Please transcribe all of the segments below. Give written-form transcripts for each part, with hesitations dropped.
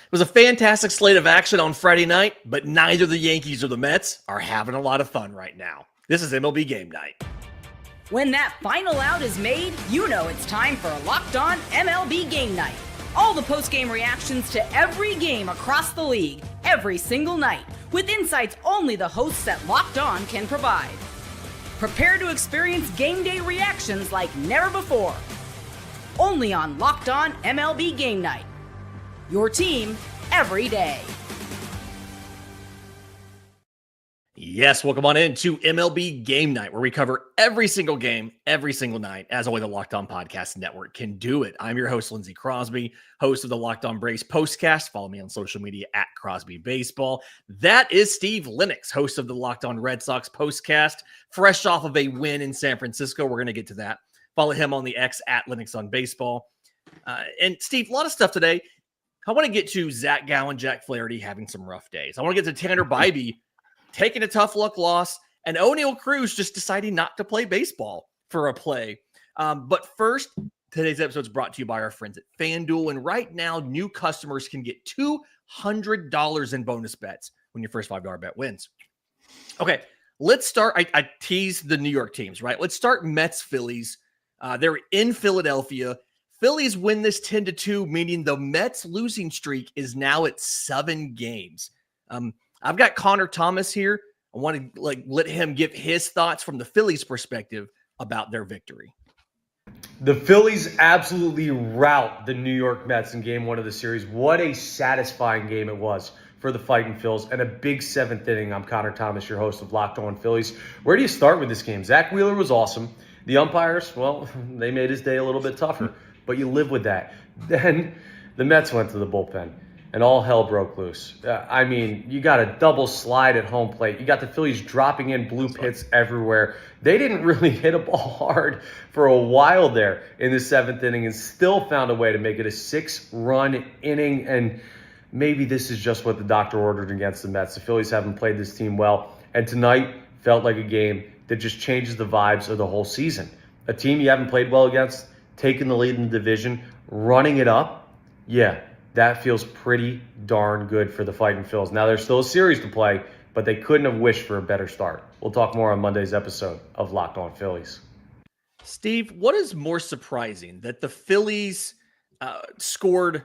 It was a fantastic slate of action on Friday night, but neither the Yankees or the Mets are having a lot of fun right now. This is MLB Game Night. When that final out is made, you know it's time for Locked On MLB Game Night. All the post-game reactions to every game across the league, every single night, with insights only the hosts at Locked On can provide. Prepare to experience game day reactions like never before. Only on Locked On MLB Game Night. Your team every day. Yes, welcome on in to MLB Game Night, where we cover every single game, every single night, as only the Locked On Podcast Network can do it. I'm your host, Lindsey Crosby, host of the Locked On Braves Postcast. Follow me on social media at Crosby Baseball. That is Steve Lennox, host of the Locked On Red Sox Postcast, fresh off of a win in San Francisco. We're going to get to that. Follow him on the X at Lennox on Baseball. And Steve, a lot of stuff today. I want to get to Zac Gallen, Jack Flaherty having some rough days. I want to get to Tanner Bybee taking a tough luck loss, and O'Neal Cruz just deciding not to play baseball for a play. But first, today's episode is brought to you by our friends at FanDuel. And right now, new customers can get $200 in bonus bets when your first $5 bet wins. Okay, let's start. I teased the New York teams, right? Let's start Mets, Phillies. They're in Philadelphia. Phillies win this 10-2, meaning the Mets losing streak is now at 7 games. I've got Connor Thomas here. I want to let him give his thoughts from the Phillies' perspective about their victory. The Phillies absolutely rout the New York Mets in game 1 of the series. What a satisfying game it was for the Fighting Phils, and a big 7th inning. I'm Connor Thomas, your host of Locked On Phillies. Where do you start with this game? Zach Wheeler was awesome. The umpires, well, they made his day a little bit tougher, but you live with that. Then the Mets went to the bullpen, and all hell broke loose. You got a double slide at home plate. You got the Phillies dropping in blue pits everywhere. They didn't really hit a ball hard for a while there in the 7th inning, and still found a way to make it a 6-run inning. And maybe this is just what the doctor ordered against the Mets. The Phillies haven't played this team well, and tonight felt like a game that just changes the vibes of the whole season. A team you haven't played well against, taking the lead in the division, running it up, yeah, that feels pretty darn good for the Fighting Phils. Now, there's still a series to play, but they couldn't have wished for a better start. We'll talk more on Monday's episode of Locked On Phillies. Steve, what is more surprising, that the Phillies scored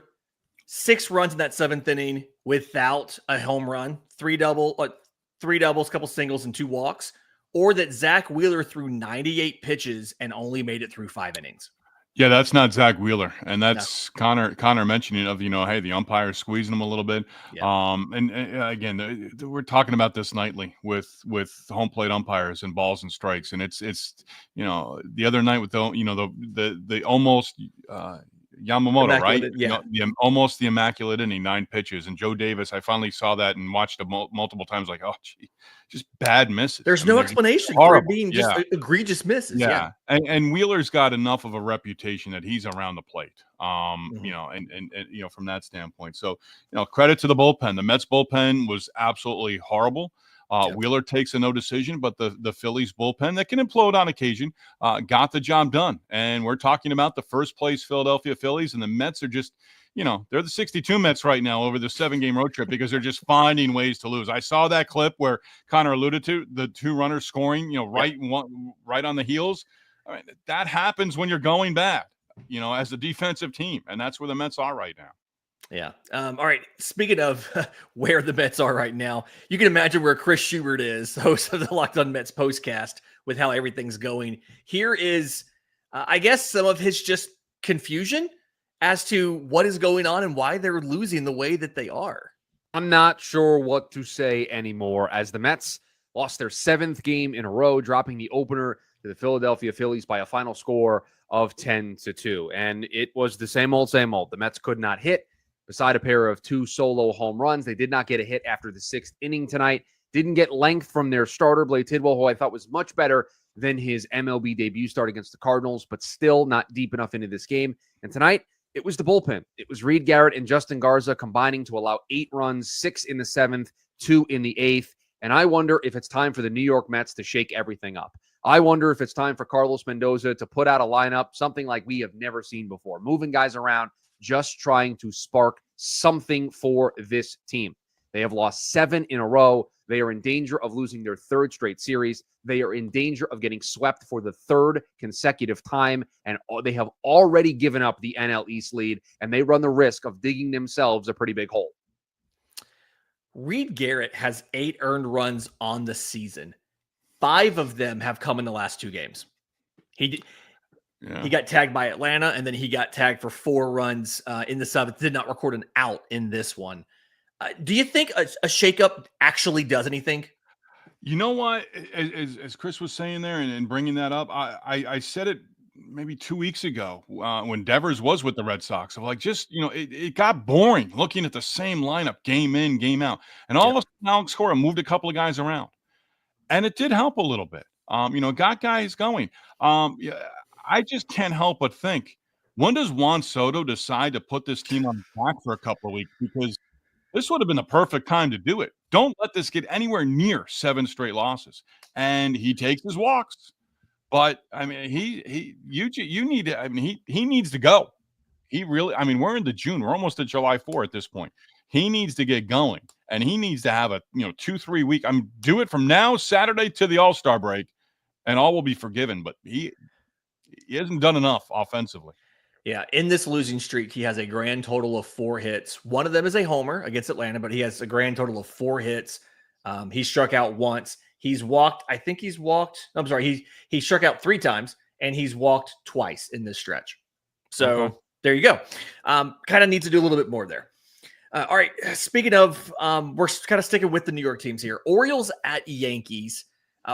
6 runs in that 7th inning without a home run, 3 doubles, couple singles, and 2 walks, or that Zach Wheeler threw 98 pitches and only made it through 5 innings? Yeah, that's not Zach Wheeler, and that's no. Connor mentioning of, hey, the umpire's squeezing him a little bit. Yeah. Again, we're talking about this nightly with home plate umpires and balls and strikes, and it's the other night with the almost Yamamoto, right? Yeah. Almost the immaculate inning, 9 pitches, and Joe Davis. I finally saw that and watched it multiple times. Like, oh, gee, just bad misses. There's no explanation for it being just egregious misses. Yeah. And Wheeler's got enough of a reputation that he's around the plate. And from that standpoint. So, credit to the bullpen. The Mets bullpen was absolutely horrible. Wheeler takes a no decision, but the Phillies bullpen that can implode on occasion got the job done. And we're talking about the first place Philadelphia Phillies, and the Mets are just, they're the 62 Mets right now over the 7-game road trip because they're just finding ways to lose. I saw that clip where Connor alluded to the 2 runners scoring, right on the heels. I mean, that happens when you're going bad, as a defensive team, and that's where the Mets are right now. Yeah. All right. Speaking of where the Mets are right now, you can imagine where Chris Schubert is, host of the Locked On Mets postcast, with how everything's going. Here is, I guess, some of his just confusion as to what is going on and why they're losing the way that they are. I'm not sure what to say anymore, as the Mets lost their 7th game in a row, dropping the opener to the Philadelphia Phillies by a final score of 10-2. And it was the same old, same old. The Mets could not hit. Beside a pair of 2 solo home runs, they did not get a hit after the 6th inning tonight. Didn't get length from their starter, Blade Tidwell, who I thought was much better than his MLB debut start against the Cardinals, but still not deep enough into this game. And tonight, it was the bullpen. It was Reed Garrett and Justin Garza combining to allow 8 runs, 6 in the 7th, 2 in the 8th. And I wonder if it's time for the New York Mets to shake everything up. I wonder if it's time for Carlos Mendoza to put out a lineup, something like we have never seen before, moving guys around, just trying to spark something for this team. They have lost 7 in a row. They are in danger of losing their 3rd straight series. They are in danger of getting swept for the 3rd consecutive time, and they have already given up the NL East lead, and they run the risk of digging themselves a pretty big hole. Reed Garrett has 8 earned runs on the season. 5 of them have come in the last 2 games. He got tagged by Atlanta, and then he got tagged for 4 runs in the 7th. Did not record an out in this one. Do you think a shakeup actually does anything? You know what? As Chris was saying there and bringing that up, I said it maybe 2 weeks ago when Devers was with the Red Sox. So it got boring looking at the same lineup game in, game out. And all of a sudden, Alex Cora moved a couple of guys around. And it did help a little bit. Got guys going. I just can't help but think, when does Juan Soto decide to put this team on the back for a couple of weeks? Because this would have been the perfect time to do it. Don't let this get anywhere near 7 straight losses. And he takes his walks. But I mean, he needs to go. He really, we're into June. We're almost at July 4 at this point. He needs to get going, and he needs to have a 2-3 week. Do it from now, Saturday to the All-Star break, and all will be forgiven. But he hasn't done enough offensively. Yeah, in this losing streak, he has a grand total of 4 hits. One of them is a homer against Atlanta, but he has a grand total of 4 hits. He struck out once. He struck out 3 times, and he's walked twice in this stretch. So There you go. Kind of needs to do a little bit more there. All right, speaking of, we're kind of sticking with the New York teams here. Orioles at Yankees.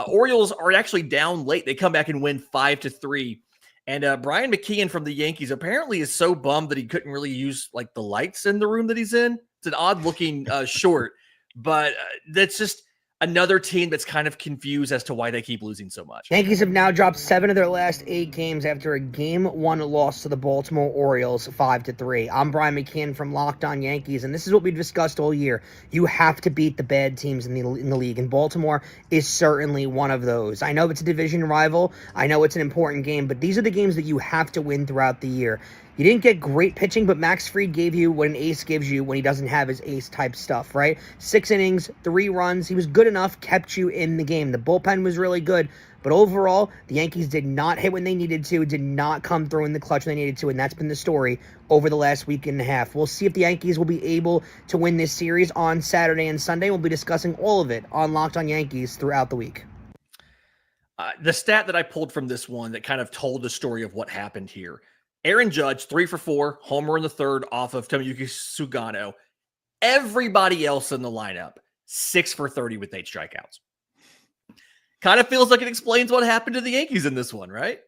Orioles are actually down late. They come back and win 5-3. And Brian McKeon from the Yankees apparently is so bummed that he couldn't really use like the lights in the room that he's in. It's an odd looking short, but that's just another team that's kind of confused as to why they keep losing so much. Yankees have now dropped 7 of their last 8 games after a Game 1 loss to the Baltimore Orioles 5-3. I'm Brian McKeon from Locked On Yankees, and this is what we've discussed all year. You have to beat the bad teams in the league, and Baltimore is certainly one of those. I know it's a division rival. I know it's an important game, but these are the games that you have to win throughout the year. You didn't get great pitching, but Max Fried gave you what an ace gives you when he doesn't have his ace-type stuff, right? 6 innings, 3 runs. He was good enough, kept you in the game. The bullpen was really good, but overall, the Yankees did not hit when they needed to, did not come through in the clutch when they needed to, and that's been the story over the last week and a half. We'll see if the Yankees will be able to win this series on Saturday and Sunday. We'll be discussing all of it on Locked On Yankees throughout the week. The stat that I pulled from this one that kind of told the story of what happened here. Aaron Judge, 3 for 4, homer in the 3rd off of Tomoyuki Sugano. Everybody else in the lineup, 6 for 30 with 8 strikeouts. Kind of feels like it explains what happened to the Yankees in this one, right?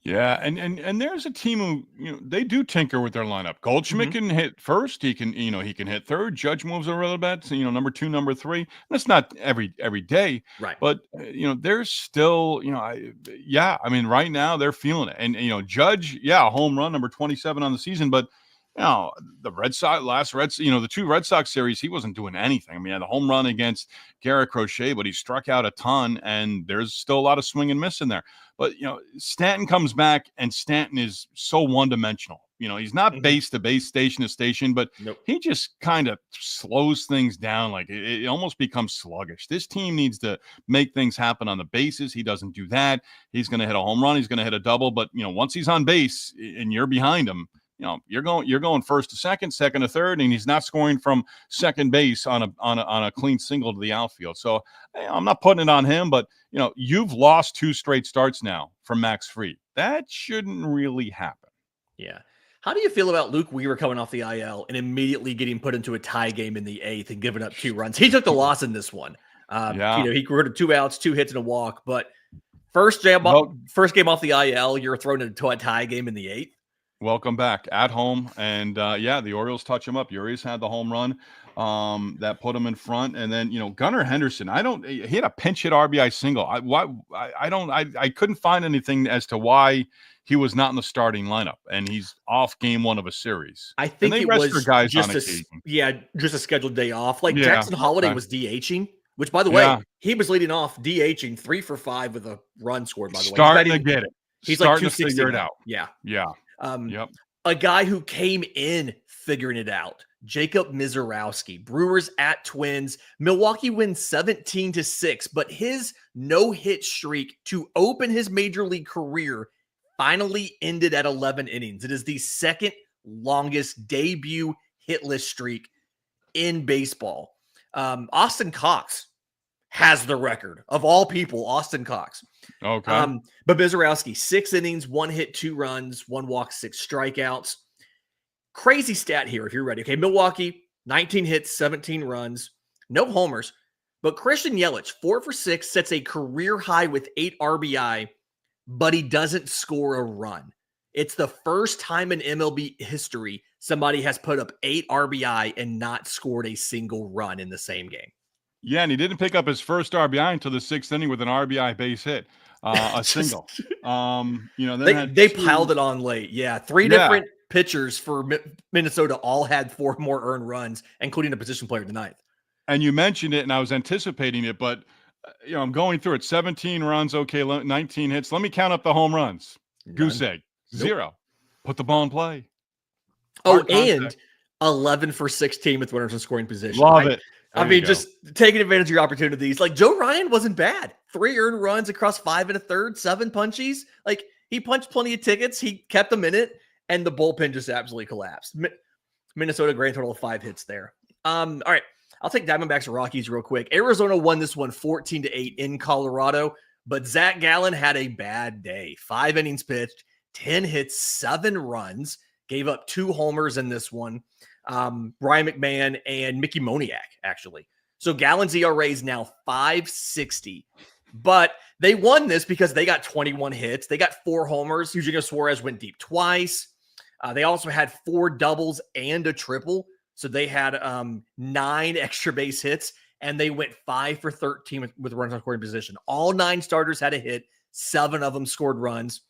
Yeah, and there's a team who, they do tinker with their lineup. Goldschmidt can hit first. He can hit third. Judge moves a little bit. So, number 2, number 3. That's not every day, right? But there's still, right now they're feeling it. And Judge, a home run, number 27 on the season, but the Red Sox the 2 Red Sox series, he wasn't doing anything. He had a home run against Garrett Crochet, but he struck out a ton, and there's still a lot of swing and miss in there. But, Stanton comes back, and Stanton is so one-dimensional. He's not base to base, station to station, but he just kind of slows things down. Like it almost becomes sluggish. This team needs to make things happen on the bases. He doesn't do that. He's going to hit a home run. He's going to hit a double. But, once he's on base and you're behind him, you're going first to second to third, and he's not scoring from second base on a clean single to the outfield. So I'm not putting it on him, but you've lost 2 straight starts now from Max Fried. That shouldn't really happen. Yeah. How do you feel about Luke Weaver coming off the IL and immediately getting put into a tie game in the 8th and giving up 2 runs? He took the loss in this one. He recorded 2 outs, 2 hits, and a walk. But first game off the IL, you're thrown into a tie game in the 8th. Welcome back at home. And the Orioles touch him up. Urias had the home run that put him in front. And then, Gunnar Henderson, he had a pinch hit RBI single. I couldn't find anything as to why he was not in the starting lineup, and he's off game 1 of a series. I think it was guys just a scheduled day off. Jackson Holiday was DHing, which, by the way, he was leading off DHing 3 for 5 with a run scored, by the way. Starting to get it. He's starting like 260 to figure it out. Yeah. Yeah. Yep. a guy who came in figuring it out, Jacob Mizorowski. Brewers at Twins. Milwaukee wins 17-6, but his no-hit streak to open his major league career finally ended at 11 innings. It is the second longest debut hitless streak in baseball. Austin Cox has the record of all people. Austin Cox. Okay. But Mizorowski, 6 innings, 1 hit, 2 runs, 1 walk, 6 strikeouts. Crazy stat here if you're ready. Okay, Milwaukee, 19 hits, 17 runs, no homers. But Christian Yelich, 4 for 6, sets a career high with 8 RBI, but he doesn't score a run. It's the first time in MLB history somebody has put up 8 RBI and not scored a single run in the same game. Yeah, and he didn't pick up his first RBI until the 6th inning with an RBI base hit, a single. They piled it on late. Yeah, 3 different pitchers for Minnesota all had 4 more earned runs, including a position player tonight. And you mentioned it, and I was anticipating it, but I'm going through it. 17 runs, okay, 19 hits. Let me count up the home runs. None. Goose egg, 0. Put the ball in play. Hard contact. And 11 for 16 with runners in scoring position. Love it. I mean, just taking advantage of your opportunities. Like Joe Ryan wasn't bad. 3 earned runs across 5 1/3, 7 punchies. Like he punched plenty of tickets. He kept them in it, and the bullpen just absolutely collapsed. Minnesota grand total of 5 hits there. All right, I'll take Diamondbacks and Rockies real quick. Arizona won this one 14-8 in Colorado, but Zac Gallen had a bad day. 5 innings pitched, 10 hits, 7 runs. Gave up 2 homers in this one. Brian McMahon and Mickey Moniak, actually. So Gallen's ERA is now 5.60. But they won this because they got 21 hits. They got 4 homers. Eugenio Suarez went deep twice. They also had 4 doubles and a triple. So they had 9 extra base hits, and they went 5 for 13 with runners on scoring position. All 9 starters had a hit. 7 of them scored runs.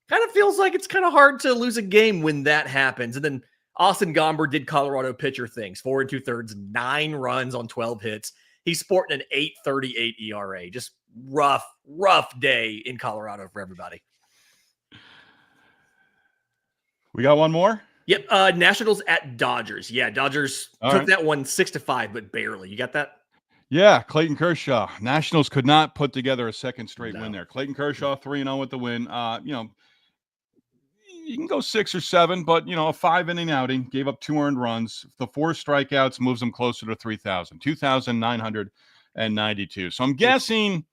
Kind of feels like it's kind of hard to lose a game when that happens. And then Austin Gomber did Colorado pitcher things. 4 2/3, 9 runs on 12 hits. He's sporting an 8.38 ERA. Just rough day in Colorado for everybody. We got one more? Yep. Nationals at Dodgers. Yeah, Dodgers took that one 6-5, but barely. You got that? Yeah, Clayton Kershaw. Nationals could not put together a second straight win there. Clayton Kershaw 3-0 with the win. You can go 6 or 7, but, a 5-inning outing, gave up 2 earned runs. The 4 strikeouts moves them closer to 3,000, 2,992. So I'm guessing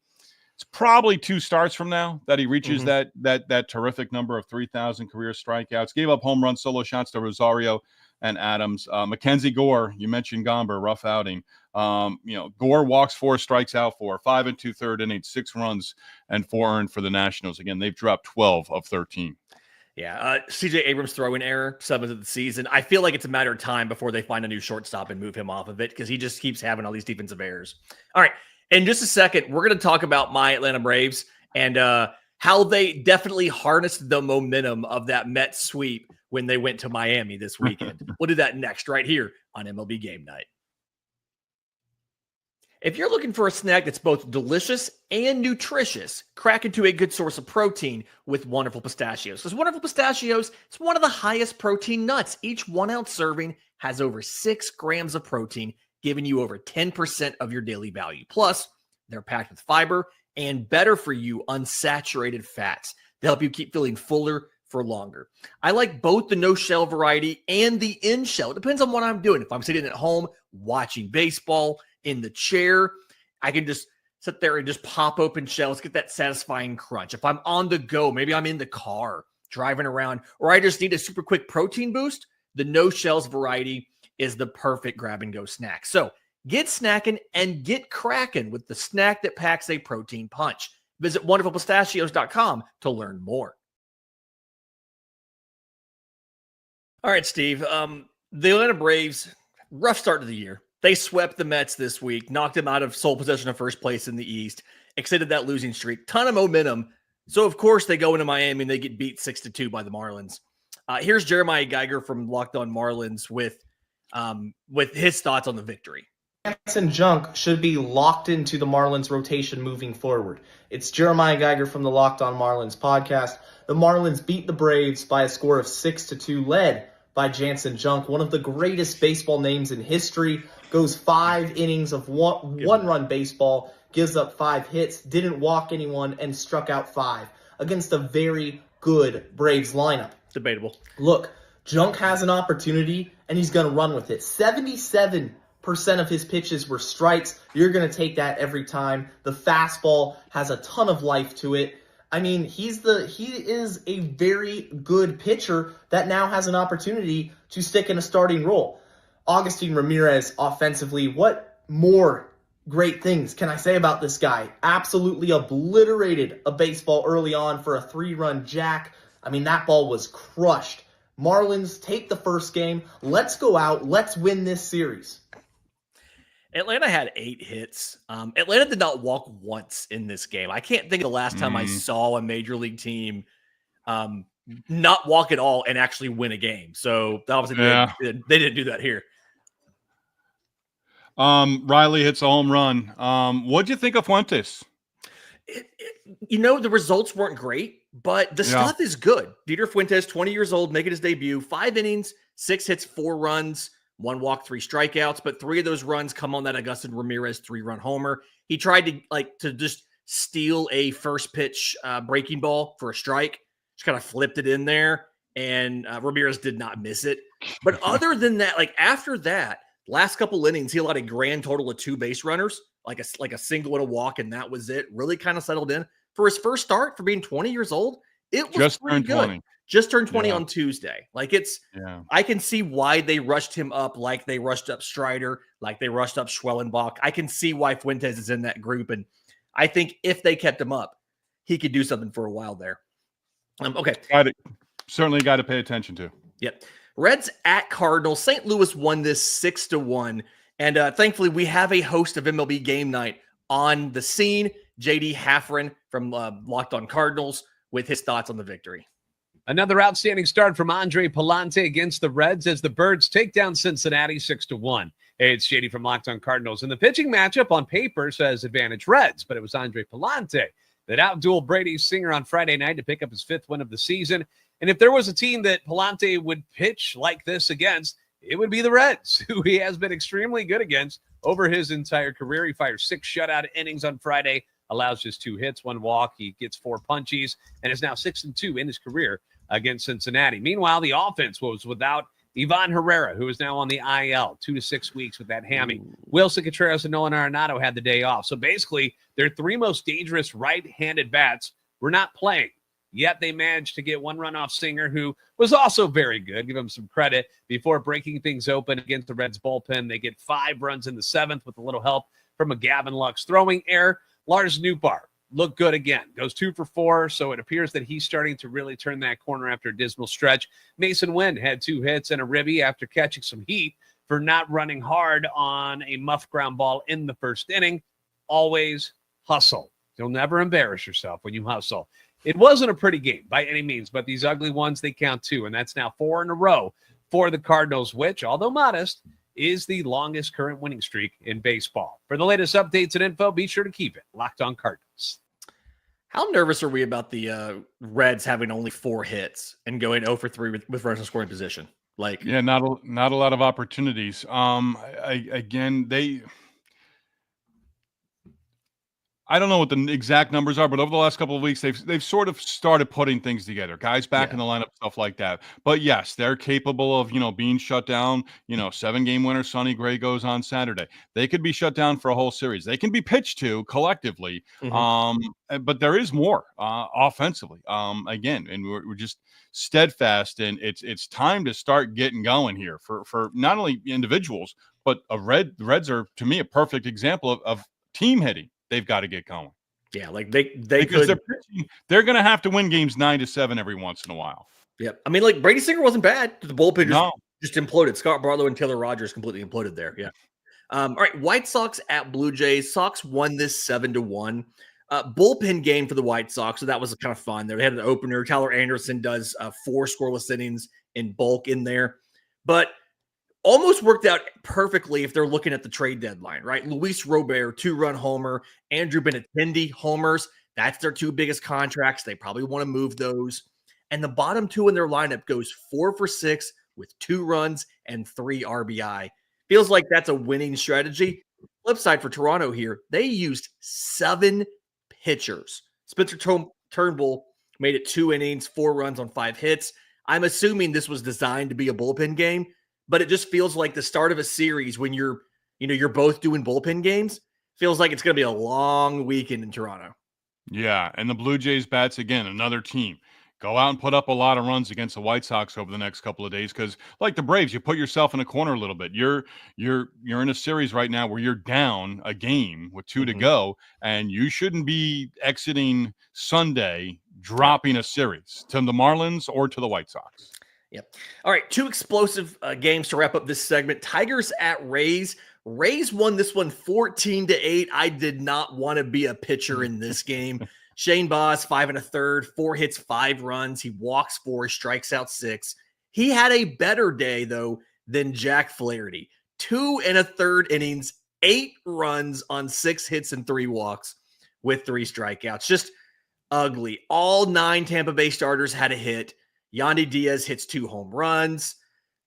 it's probably 2 starts from now that he reaches that terrific number of 3,000 career strikeouts. Gave up home run solo shots to Rosario and Adams. Mackenzie Gore, you mentioned Gomber, rough outing. Gore walks 4, strikes out 4, 5 2/3 innings, 6 runs, and 4 earned for the Nationals. Again, they've dropped 12 of 13. Yeah, CJ Abrams throwing error, 7th of the season. I feel like it's a matter of time before they find a new shortstop and move him off of it because he just keeps having all these defensive errors. All right, in just a second, we're going to talk about my Atlanta Braves and how they definitely harnessed the momentum of that Mets sweep when they went to Miami this weekend. We'll do that next right here on MLB Game Night. If you're looking for a snack that's both delicious and nutritious, crack into a good source of protein with Wonderful Pistachios. Because Wonderful Pistachios, it's one of the highest protein nuts. Each 1 ounce serving has over 6 grams of protein, giving you over 10% of your daily value. Plus, they're packed with fiber and better for you unsaturated fats to help you keep feeling fuller for longer. I like both the no-shell variety and the in-shell. It depends on what I'm doing. If I'm sitting at home watching baseball, in the chair, I can just sit there and just pop open shells, get that satisfying crunch. If I'm on the go, maybe I'm in the car driving around, or I just need a super quick protein boost, the no shells variety is the perfect grab and go snack. So get snacking and get cracking with the snack that packs a protein punch. Visit wonderfulpistachios.com to learn more. All right, Steve. The Atlanta Braves, rough start to the year. They swept the Mets this week, knocked them out of sole possession of first place in the East, extended that losing streak, ton of momentum. So, of course, they go into Miami and they get beat 6-2 by the Marlins. Here's Jeremiah Geiger from Locked On Marlins with his thoughts on the victory. And Junk should be locked into the Marlins rotation moving forward. It's Jeremiah Geiger from the Locked On Marlins podcast. the Marlins beat the Braves by a score of 6-2, led by Jansen Junk, one of the greatest baseball names in history. Goes 5 innings of one-run baseball, gives up 5 hits, didn't walk anyone, and struck out 5 against a very good Braves lineup. Debatable. Look, Junk has an opportunity, and he's going to run with it. 77% of his pitches were strikes. You're going to take that every time. The fastball has a ton of life to it. I mean, he is a very good pitcher that now has an opportunity to stick in a starting role. Augustin Ramirez offensively, what more great things can I say about this guy? Absolutely obliterated a baseball early on for a 3-run jack. I mean, that ball was crushed. Marlins take the first game. Let's go out. Let's win this series. Atlanta had 8 hits. Atlanta did not walk once in this game. I can't think of the last time I saw a major league team not walk at all and actually win a game. So obviously they didn't do that here. Riley hits a home run. What'd you think of Fuentes? The results weren't great, but the stuff is good. Dieter Fuentes, 20 years old, making his debut, 5 innings, 6 hits, 4 runs, 1 walk, 3 strikeouts, but 3 of those runs come on that Augustin Ramirez 3-run homer. He tried to just steal a first pitch breaking ball for a strike, just kind of flipped it in there, and Ramirez did not miss it. But other than that, after that, last couple innings, he allowed a grand total of 2 base runners, like a single and a walk, and that was it. Really kind of settled in. For his first start, for being 20 years old, it was just pretty good. 20. Just turned 20 on Tuesday. I can see why they rushed him up like they rushed up Strider, like they rushed up Schwellenbach. I can see why Fuentes is in that group, and I think if they kept him up, he could do something for a while there. Okay. Certainly got to pay attention to. Yep. Reds at Cardinals. St. Louis won this 6-1. And thankfully, we have a host of MLB Game Night on the scene, JD Haffron from Locked On Cardinals, with his thoughts on the victory. Another outstanding start from Andre Palante against the Reds as the Birds take down Cincinnati 6-1. Hey, it's JD from Locked On Cardinals. And the pitching matchup on paper says advantage Reds, but it was Andre Palante that outdueled Brady Singer on Friday night to pick up his 5th win of the season. And if there was a team that Palante would pitch like this against, it would be the Reds, who he has been extremely good against over his entire career. He fires 6 shutout innings on Friday, allows just 2 hits, 1 walk. He gets 4 punchies, and is now 6-2 in his career against Cincinnati. Meanwhile, the offense was without Ivan Herrera, who is now on the IL, 2 to 6 weeks with that hammy. Wilson Contreras and Nolan Arenado had the day off. So basically, their 3 most dangerous right-handed bats were not playing. Yet they managed to get 1 run off Singer, who was also very good. Give him some credit before breaking things open against the Reds bullpen. They get 5 runs in the 7th with a little help from a Gavin Lux throwing error. Lars Nootbaar looked good again. Goes 2 for 4, so it appears that he's starting to really turn that corner after a dismal stretch. Mason Wynn had 2 hits and a ribby after catching some heat for not running hard on a muff ground ball in the first inning. Always hustle. You'll never embarrass yourself when you hustle. It wasn't a pretty game by any means, but these ugly ones, they count too. And that's now 4 in a row for the Cardinals, which, although modest, is the longest current winning streak in baseball. For the latest updates and info, be sure to keep it Locked On Cardinals. How nervous are we about the Reds having only 4 hits and going 0 for 3 with runners in scoring position? Not a lot of opportunities. I don't know what the exact numbers are, but over the last couple of weeks, they've sort of started putting things together. Guys back in the lineup, stuff like that. But yes, they're capable of, being shut down. 7-game winner Sonny Gray goes on Saturday. They could be shut down for a whole series. They can be pitched to collectively. But there is more offensively. Again, and we're just steadfast, and it's time to start getting going here for not only individuals, but the Reds are, to me, a perfect example of team hitting. They've got to get going. Yeah, because they're going to have to win games 9-7 every once in a while. Yep. I mean, Brady Singer wasn't bad. The bullpen just imploded. Scott Barlow and Taylor Rogers completely imploded there. Yeah. All right. White Sox at Blue Jays. Sox won this 7-1. Bullpen game for the White Sox, so that was kind of fun. They had an opener. Tyler Anderson does 4 scoreless innings in bulk in there, but almost worked out perfectly if they're looking at the trade deadline, right? Luis Robert, 2-run homer. Andrew Benintendi homers. That's their 2 biggest contracts. They probably want to move those. and the bottom two in their lineup goes 4 for 6 with 2 runs and 3 RBI. Feels like that's a winning strategy. Flip side for Toronto here, they used 7 pitchers. Spencer Turnbull made it 2 innings, 4 runs on 5 hits. I'm assuming this was designed to be a bullpen game, but it just feels like the start of a series when you're both doing bullpen games. Feels like it's going to be a long weekend in Toronto. Yeah, and the Blue Jays bats, again, another team. Go out and put up a lot of runs against the White Sox over the next couple of days because, like the Braves, you put yourself in a corner a little bit. You're in a series right now where you're down a game with 2 to go, and you shouldn't be exiting Sunday dropping a series to the Marlins or to the White Sox. Yep. All right, 2 explosive games to wrap up this segment. Tigers at Rays. Rays won this one 14-8. I did not want to be a pitcher in this game. Shane Baz, 5 1/3, 4 hits, 5 runs. He walks 4, strikes out 6. He had a better day, though, than Jack Flaherty. 2 1/3 innings, 8 runs on 6 hits and 3 walks with 3 strikeouts. Just ugly. All 9 Tampa Bay starters had a hit. Yandy Diaz hits 2 home runs.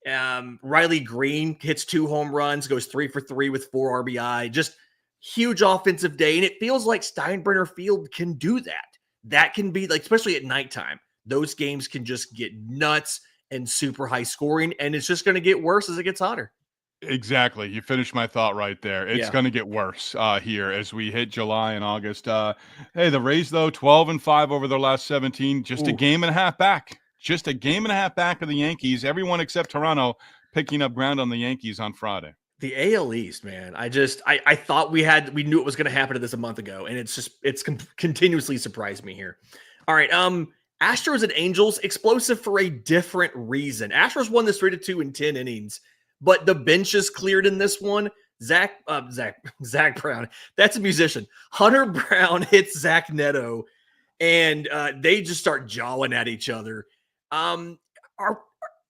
Riley Green hits 2 home runs, goes 3 for 3 with 4 RBI. Just huge offensive day. And it feels like Steinbrenner Field can do that. That can be like, especially at nighttime, those games can just get nuts and super high scoring. And it's just going to get worse as it gets hotter. Exactly. You finished my thought right there. It's going to get worse here as we hit July and August. Hey, the Rays, though, 12-5 over their last 17, just a game and a half back. Just a game and a half back of the Yankees. Everyone except Toronto picking up ground on the Yankees on Friday. The AL East, man. I thought we knew it was going to happen to this a month ago, and it's continuously surprised me here. All right, Astros and Angels, explosive for a different reason. Astros won this 3-2 in 10 innings, but the bench is cleared in this one. Zach Brown, that's a musician. Hunter Brown hits Zach Neto, and they just start jawing at each other.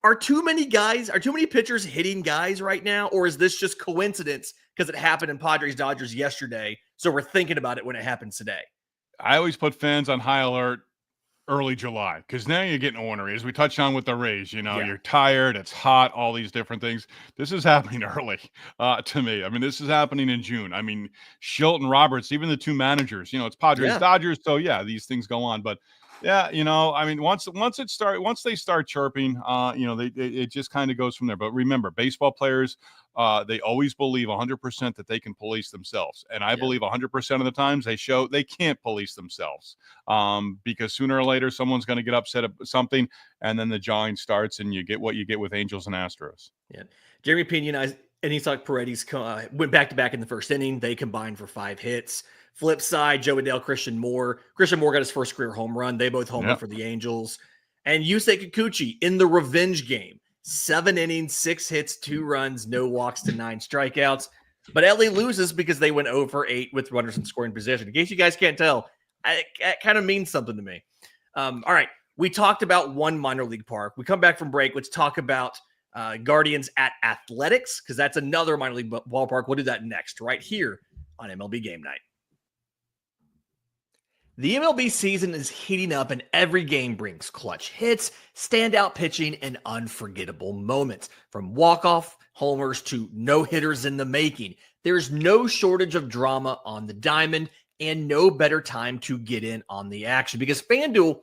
Are too many pitchers hitting guys right now, or is this just coincidence because it happened in Padres-Dodgers yesterday, so we're thinking about it when it happens today? I always put fans on high alert early July because now you're getting ornery. As we touched on with the Rays, you're tired, it's hot, all these different things. This is happening early to me. I mean, this is happening in June. I mean, Shilton, Roberts, even the 2 managers, it's Padres-Dodgers, so these things go on. But yeah, I mean, once they start chirping, it just kind of goes from there. But remember, baseball players, they always believe 100% that they can police themselves. And I believe 100% of the times they can't police themselves because sooner or later, someone's going to get upset at something. And then the jawing starts and you get what you get with Angels and Astros. Yeah. Jeremy Pena and Isaac Paredes went back-to-back in the first inning. They combined for 5 hits. Flip side, Joe Adele, Christian Moore. Christian Moore got his first career home run. They both homered for the Angels. And Yusei Kikuchi in the revenge game. 7 innings, 6 hits, 2 runs, no walks to 9 strikeouts. But LA loses because they went 0 for 8 with runners in scoring position. In case you guys can't tell, it kind of means something to me. All right, we talked about one minor league park. We come back from break. Let's talk about Guardians at Athletics because that's another minor league ballpark. We'll do that next right here on MLB Game Night. The MLB season is heating up and every game brings clutch hits, standout pitching, and unforgettable moments. From walk-off homers to no-hitters in the making, there's no shortage of drama on the diamond and no better time to get in on the action because FanDuel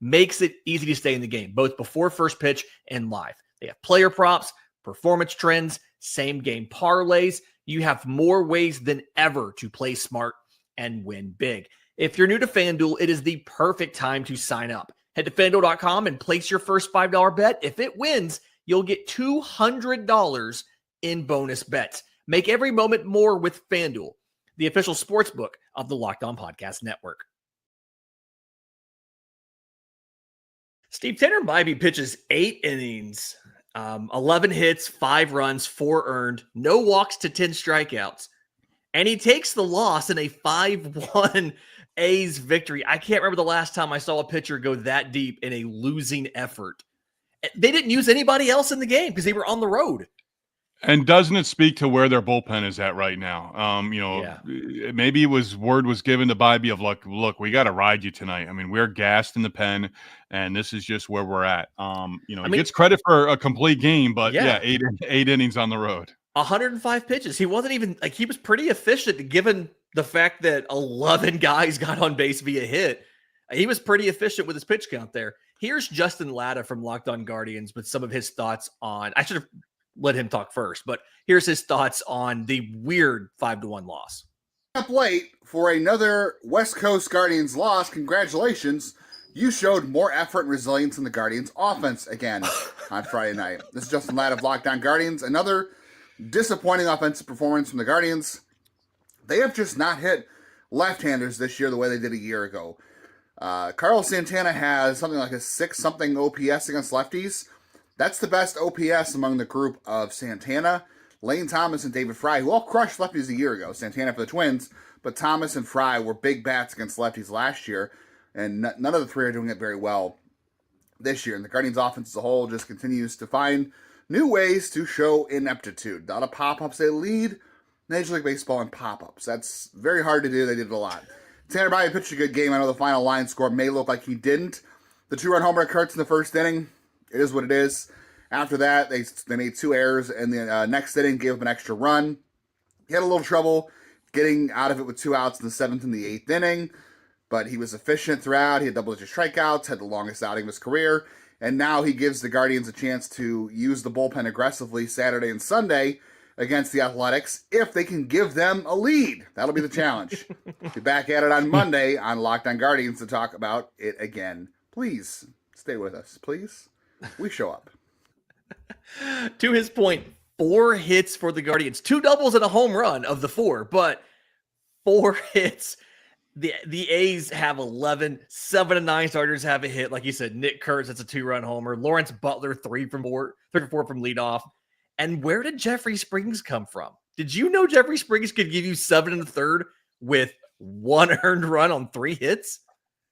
makes it easy to stay in the game, both before first pitch and live. They have player props, performance trends, same-game parlays. You have more ways than ever to play smart and win big. If you're new to FanDuel, it is the perfect time to sign up. Head to FanDuel.com and place your first $5 bet. If it wins, you'll get $200 in bonus bets. Make every moment more with FanDuel, the official sportsbook of the Locked On Podcast Network. Steve Tanner Bybee pitches 8 innings, 11 hits, 5 runs, 4 earned, no walks to 10 strikeouts. And he takes the loss in a 5-1 A's victory. I can't remember the last time I saw a pitcher go that deep in a losing effort. They didn't use anybody else in the game because they were on the road. And doesn't it speak to where their bullpen is at right now? Maybe word was given to Bybee of look, we got to ride you tonight. I mean, we're gassed in the pen, and this is just where we're at. He gets credit for a complete game, but eight innings on the road. 105 pitches. He wasn't even he was pretty efficient given the fact that 11 guys got on base via hit. He was pretty efficient with his pitch count there. Here's Justin Latta from Locked On Guardians with some of his thoughts on. I should have let him talk first, but here's his thoughts on the weird 5-1 loss. Up late for another West Coast Guardians loss. Congratulations. You showed more effort and resilience in the Guardians offense again on Friday night. This is Justin Latta of Locked On Guardians. Another disappointing offensive performance from the Guardians. They have just not hit left-handers this year the way they did a year ago. Carlos Santana has something like a 6-something OPS against lefties. That's the best OPS among the group of Santana, Lane Thomas, and David Fry, who all crushed lefties a year ago. Santana for the Twins, but Thomas and Fry were big bats against lefties last year, and none of the three are doing it very well this year. And the Guardians offense as a whole just continues to find new ways to show ineptitude. A lot of pop-ups. They lead Major League Baseball in pop-ups. That's very hard to do. They did it a lot. Tanner Bybee pitched a good game. I know the final line score may look like he didn't. The 2-run homer at Kurtz in the first inning. It is what it is. After that, they made 2 errors, and the next inning gave up an extra run. He had a little trouble getting out of it with 2 outs in the 7th and the 8th inning, but he was efficient throughout. He had double-digit strikeouts, had the longest outing of his career, and now he gives the Guardians a chance to use the bullpen aggressively Saturday and Sunday against the Athletics if they can give them a lead. That'll be the challenge. Be back at it on Monday on Locked On Guardians to talk about it again. Please stay with us, please. We show up. To his point, 4 hits for the Guardians, 2 doubles and a home run of the 4, but 4 hits. The A's have 11, 7 of 9 starters have a hit. Like you said, Nick Kurtz, that's a 2-run homer. Lawrence Butler, 3 for 4 from leadoff. And where did Jeffrey Springs come from? Did you know Jeffrey Springs could give you 7 1/3 with 1 earned run on 3 hits?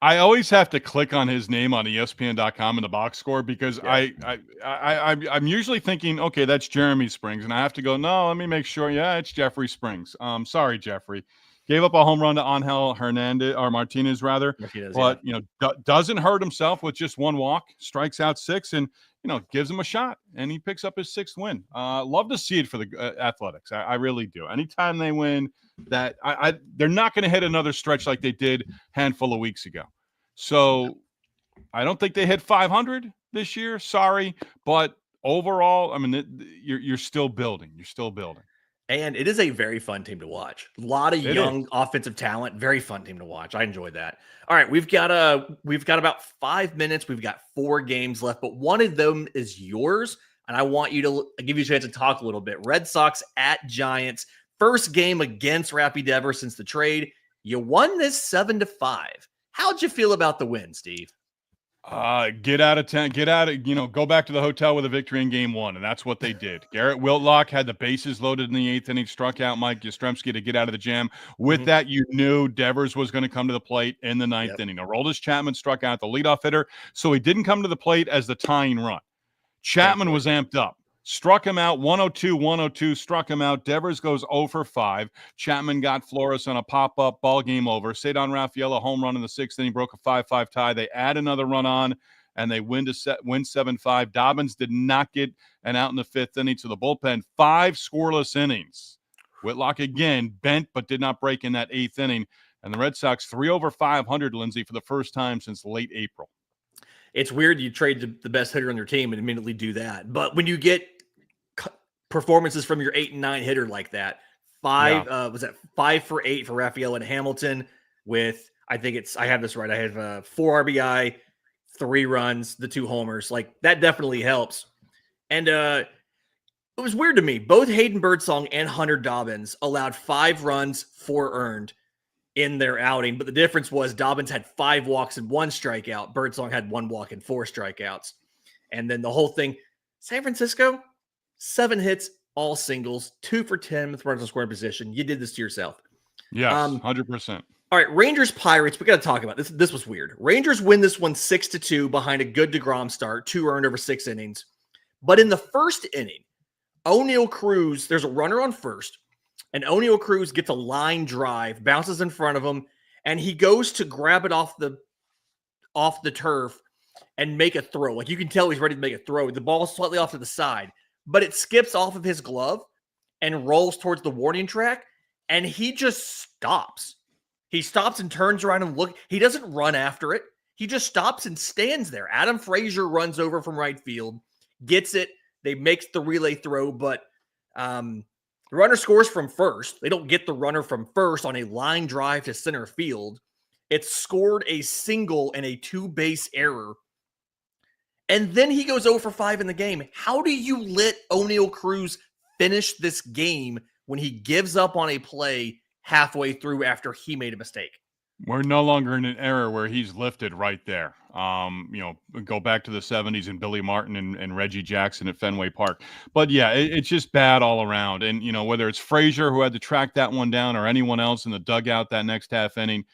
I always have to click on his name on ESPN.com in the box score because I'm usually thinking, okay, that's Jeremy Springs. And I have to go, no, let me make sure. Yeah, it's Jeffrey Springs. Sorry, Jeffrey. Gave up a home run to Angel Hernandez or Martinez rather, but doesn't hurt himself with just 1 walk, strikes out 6 and, gives him a shot and he picks up his 6th win. Love to see it for the Athletics. I really do. Anytime they win that they're not going to hit another stretch like they did a handful of weeks ago. So I don't think they hit 500 this year. Sorry. But overall, I mean, you're still building. You're still building. And it is a very fun team to watch. A lot of young offensive talent. Very fun team to watch. I enjoyed that. All right, we've got about 5 minutes. We've got 4 games left, but one of them is yours, and I want you to give you a chance to talk a little bit. Red Sox at Giants. First game against Raffy Devers since the trade. You won this 7-5. How'd you feel about the win, Steve? Get out of town. Go back to the hotel with a victory in game 1, and that's what they did. Garrett Whitlock had the bases loaded in the 8th inning, struck out Mike Yastrzemski to get out of the jam. With that, you knew Devers was going to come to the plate in the 9th inning. Aroldis Chapman struck out the leadoff hitter, so he didn't come to the plate as the tying run. Chapman was amped up. Struck him out, 102, struck him out. Devers goes 0 for 5. Chapman got Flores on a pop-up, ball game over. Cedar Rafaela home run in the 6th inning, broke a 5-5 tie. They add another run on, and they win 7-5. Dobbins did not get an out in the 5th inning to the bullpen. 5 scoreless innings. Whitlock again bent but did not break in that 8th inning. And the Red Sox 3 over 500, Lindsay, for the first time since late April. It's weird you trade the best hitter on your team and immediately do that. But when you get performances from your 8 and 9 hitter like that, 5 for 8 for Rafael and Hamilton with, I have this right. I have 4 RBI, 3 runs, the 2 homers. Like that definitely helps. And it was weird to me. Both Hayden Birdsong and Hunter Dobbins allowed 5 runs, 4 earned in their outing. But the difference was Dobbins had 5 walks and 1 strikeout. Birdsong had 1 walk and 4 strikeouts. And then the whole thing, San Francisco, 7 hits, all singles, 2 for 10 with runners in scoring position. You did this to yourself. Yes, 100%. All right, Rangers Pirates. We got to talk about this. This was weird. Rangers win this one 6-2 behind a good DeGrom start, 2 earned over 6 innings. But in the first inning, O'Neal Cruz, there's a runner on first, and O'Neal Cruz gets a line drive, bounces in front of him, and he goes to grab it off the turf and make a throw. Like, you can tell he's ready to make a throw. The ball's slightly off to the side, but it skips off of his glove and rolls towards the warning track, and he just stops. He stops and turns around and look. He doesn't run after it. He just stops and stands there. Adam Frazier runs over from right field, gets it. They make the relay throw, but the runner scores from first. They don't get the runner from first on a line drive to center field. It scored a single and a 2-base error. And then he goes 0 for 5 in the game. How do you let O'Neal Cruz finish this game when he gives up on a play halfway through after he made a mistake? We're no longer in an era where he's lifted right there. Go back to the 70s and Billy Martin and Reggie Jackson at Fenway Park. But yeah, it's just bad all around. And, whether it's Frazier who had to track that one down or anyone else in the dugout that next half inning,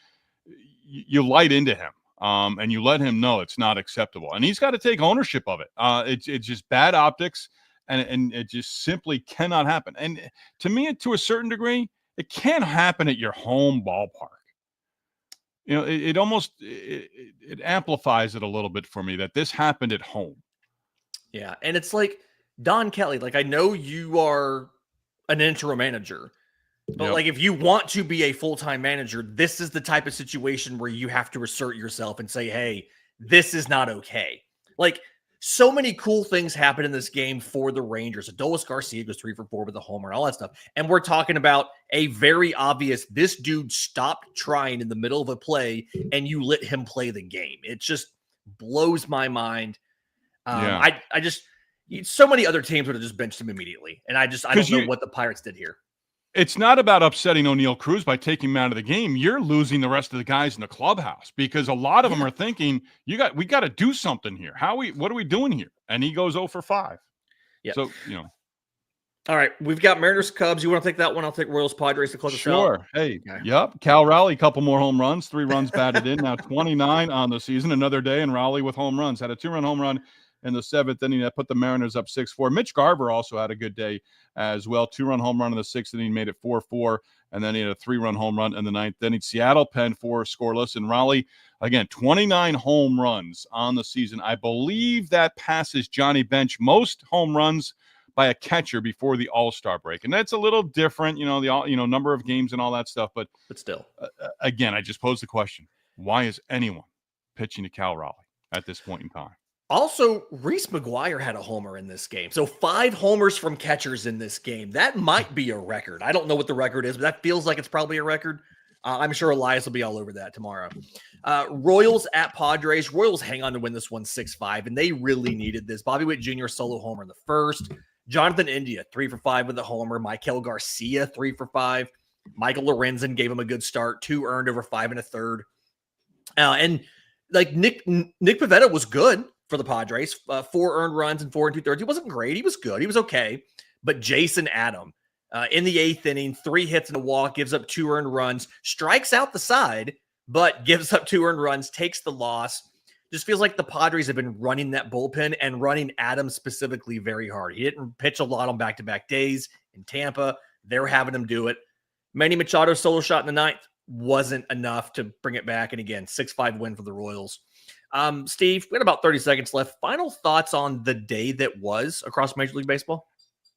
you light into him and you let him know it's not acceptable. And he's got to take ownership of it. It's just bad optics, and it just simply cannot happen. And to me, to a certain degree, it can't happen at your home ballpark. It almost amplifies it a little bit for me that this happened at home. Yeah, and it's like, Don Kelly, like, I know you are an interim manager, but like, if you want to be a full-time manager, this is the type of situation where you have to assert yourself and say, hey, this is not okay. Like, so many cool things happen in this game for the Rangers. Adolis Garcia goes 3 for 4 with a homer and all that stuff. And we're talking about a very obvious, this dude stopped trying in the middle of a play and you let him play the game. It just blows my mind. I just, so many other teams would have just benched him immediately. And I don't know what the Pirates did here. It's not about upsetting O'Neal Cruz by taking him out of the game. You're losing the rest of the guys in the clubhouse because a lot of them are thinking, we got to do something here. What are we doing here? And he goes 0 for 5. Yeah. So, All right, we've got Mariners Cubs. You want to take that one? I'll take Royals Padres to close the show. Sure. Hey, Yep. Cal Raleigh, a couple more home runs, 3 runs batted in. Now 29 on the season. Another day in Raleigh with home runs. Had a 2-run home run in the 7th inning that put the Mariners up 6-4. Mitch Garver also had a good day as well. 2-run home run in the 6th inning, made it 4-4, and then he had a 3-run home run in the 9th inning. Seattle penned 4 scoreless, and Raleigh, again, 29 home runs on the season. I believe that passes Johnny Bench most home runs by a catcher before the All-Star break, and that's a little different, the number of games and all that stuff. But still, again, I just pose the question: why is anyone pitching to Cal Raleigh at this point in time? Also, Reese McGuire had a homer in this game. So 5 homers from catchers in this game. That might be a record. I don't know what the record is, but that feels like it's probably a record. I'm sure Elias will be all over that tomorrow. Royals at Padres. Royals hang on to win this one 6-5, and they really needed this. Bobby Witt Jr. solo homer in the first. Jonathan India, 3 for 5 with a homer. Michael Garcia, 3 for 5. Michael Lorenzen gave him a good start. 2 earned over 5 1/3. And like Nick Pivetta was good for the Padres, 4 earned runs and 4 2/3. He wasn't great. He was good. He was okay. But Jason Adam in the 8th inning, 3 hits and a walk, gives up 2 earned runs, strikes out the side, but gives up 2 earned runs, takes the loss. Just feels like the Padres have been running that bullpen and running Adam specifically very hard. He didn't pitch a lot on back-to-back days in Tampa. They're having him do it. Manny Machado's solo shot in the 9th wasn't enough to bring it back. And again, 6-5 win for the Royals. Steve, we got about 30 seconds left. Final thoughts on the day that was across Major League Baseball?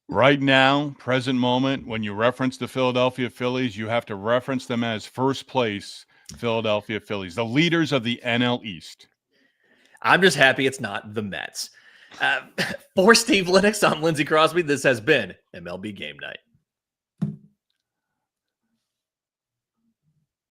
Right now, present moment, when you reference the Philadelphia Phillies, you have to reference them as first place Philadelphia Phillies, the leaders of the NL East. I'm just happy it's not the Mets. For Steve Lennox, I'm Lindsey Crosby. This has been MLB Game Night.